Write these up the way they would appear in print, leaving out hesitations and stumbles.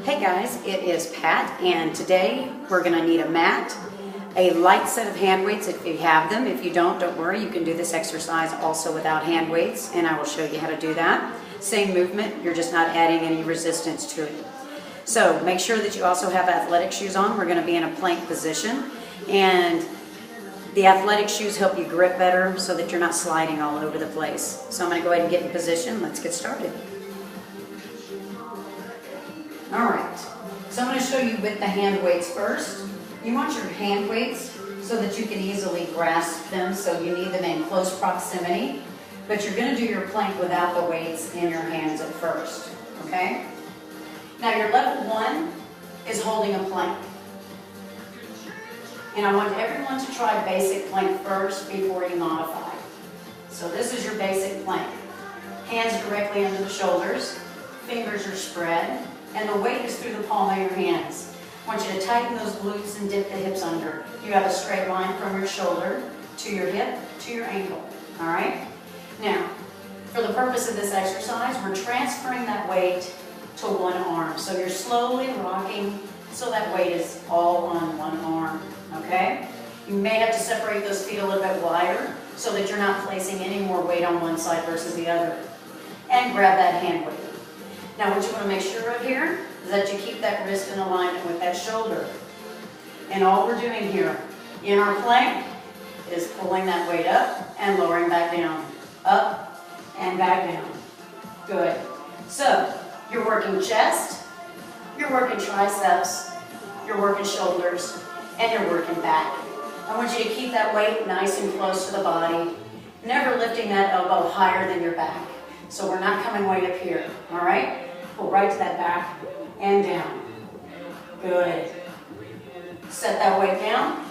Hey guys, it is Pat, and today we're going to need a mat, a light set of hand weights if you have them. If you don't worry, you can do this exercise also without hand weights, and I will show you how to do that. Same movement, you're just not adding any resistance to it. So make sure that you also have athletic shoes on. We're going to be in a plank position, and the athletic shoes help you grip better so that you're not sliding all over the place. So I'm going to go ahead and get in position. Let's get started. All right, so I'm going to show you with the hand weights first. You want your hand weights so that you can easily grasp them, so you need them in close proximity, but you're going to do your plank without the weights in your hands at first, okay? Now your level 1 is holding a plank. And I want everyone to try basic plank first before you modify. So this is your basic plank. Hands directly under the shoulders, fingers are spread, and the weight is through the palm of your hands. I want you to tighten those glutes and dip the hips under. You have a straight line from your shoulder to your hip to your ankle, all right? Now, for the purpose of this exercise, we're transferring that weight to one arm. So you're slowly rocking so that weight is all on one arm, okay? You may have to separate those feet a little bit wider so that you're not placing any more weight on one side versus the other. And grab that hand weight. Now what you want to make sure of here is that you keep that wrist in alignment with that shoulder. And all we're doing here in our plank is pulling that weight up and lowering back down. Up and back down. Good. So you're working chest, you're working triceps, you're working shoulders, and you're working back. I want you to keep that weight nice and close to the body, never lifting that elbow higher than your back. So we're not coming way up here, all right? Pull right to that back and down. Good. Set that weight down.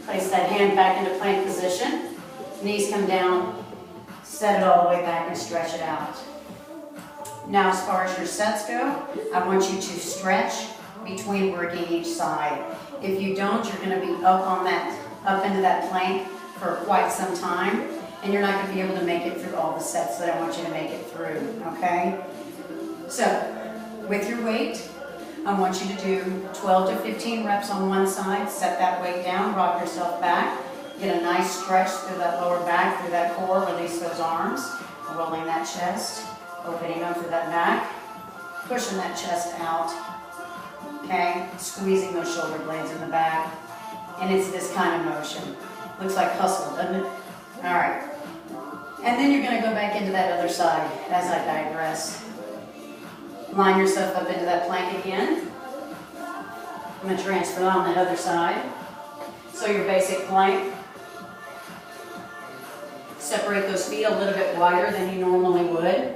Place that hand back into plank position. Knees come down. Set it all the way back and stretch it out. Now as far as your sets go, I want you to stretch between working each side. If you don't, you're going to be up into that plank for quite some time, and you're not going to be able to make it through all the sets that I want you to make it through, okay? So, with your weight, I want you to do 12 to 15 reps on one side, set that weight down, rock yourself back, get a nice stretch through that lower back, through that core, release those arms, rolling that chest, opening up through that back, pushing that chest out, okay? Squeezing those shoulder blades in the back, and it's this kind of motion. Looks like hustle, doesn't it? All right. And then you're going to go back into that other side as I digress. Line yourself up into that plank again. I'm going to transfer on that other side. So your basic plank. Separate those feet a little bit wider than you normally would.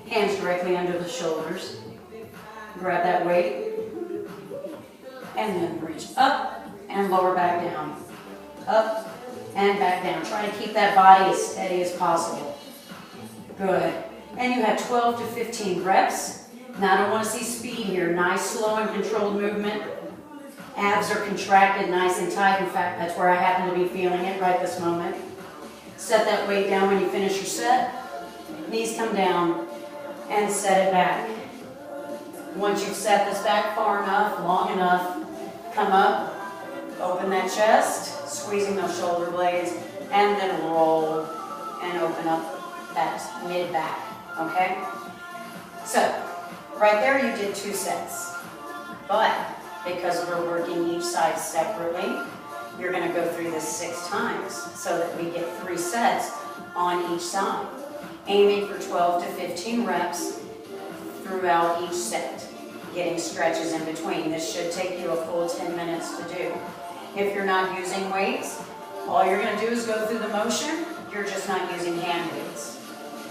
Hands directly under the shoulders. Grab that weight. And then reach up and lower back down. Up and back down. Try to keep that body as steady as possible. Good. And you have 12 to 15 reps. Now I don't want to see speed here. Nice, slow, and controlled movement. Abs are contracted nice and tight. In fact, that's where I happen to be feeling it right this moment. Set that weight down when you finish your set. Knees come down and set it back. Once you've set this back far enough, long enough, come up, open that chest, squeezing those shoulder blades, and then roll and open up that mid-back, okay? So, right there you did 2 sets. But, because we're working each side separately, you're going to go through this 6 times so that we get 3 sets on each side. Aiming for 12 to 15 reps throughout each set. Getting stretches in between. This should take you a full 10 minutes to do. If you're not using weights, all you're going to do is go through the motion. You're just not using hand weights.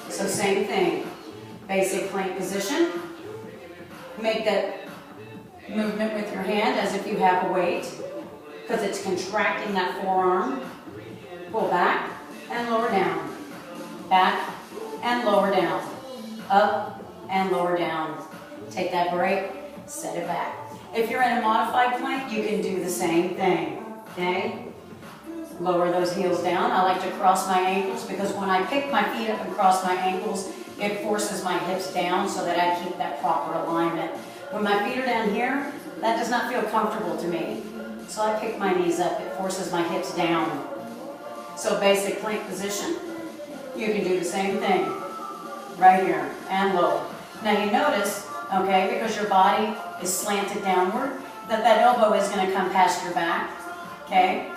So same thing. Basic plank position. Make that movement with your hand as if you have a weight, because it's contracting that forearm. Pull back and lower down. Back and lower down. Up and lower down. Take that break, set it back. If you're in a modified plank, you can do the same thing, okay? Lower those heels down. I like to cross my ankles because when I pick my feet up and cross my ankles, it forces my hips down so that I keep that proper alignment. When my feet are down here, that does not feel comfortable to me. So I pick my knees up, it forces my hips down. So basic plank position, you can do the same thing, right here, and low. Now you notice, okay, because your body is slanted downward, that elbow is gonna come past your back, okay?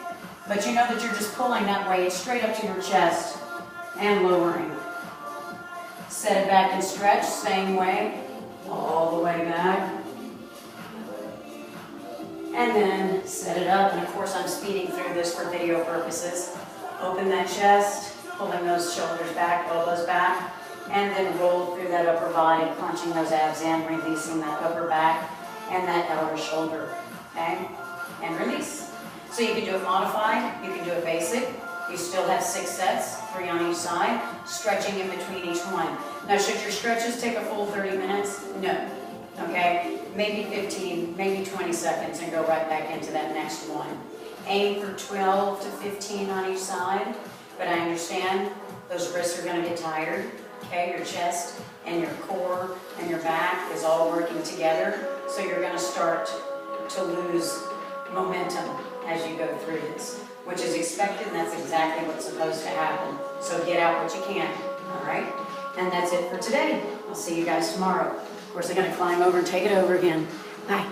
But you know that you're just pulling that weight straight up to your chest and lowering. Set it back and stretch, same way, all the way back. And then set it up, and of course I'm speeding through this for video purposes. Open that chest, pulling those shoulders back, elbows back, and then roll through that upper body, crunching those abs in, releasing that upper back and that outer shoulder, okay? And release. So you can do it modified, you can do it basic. You still have 6 sets, 3 on each side, stretching in between each one. Now, should your stretches take a full 30 minutes? No, okay? Maybe 15, maybe 20 seconds and go right back into that next one. Aim for 12 to 15 on each side, but I understand those wrists are gonna get tired, okay? Your chest and your core and your back is all working together, so you're gonna start to lose momentum as you go through this, which is expected, and that's exactly what's supposed to happen. So get out what you can, all right? And that's it for today. I'll see you guys tomorrow. Of course, I'm gonna climb over and take it over again. Bye.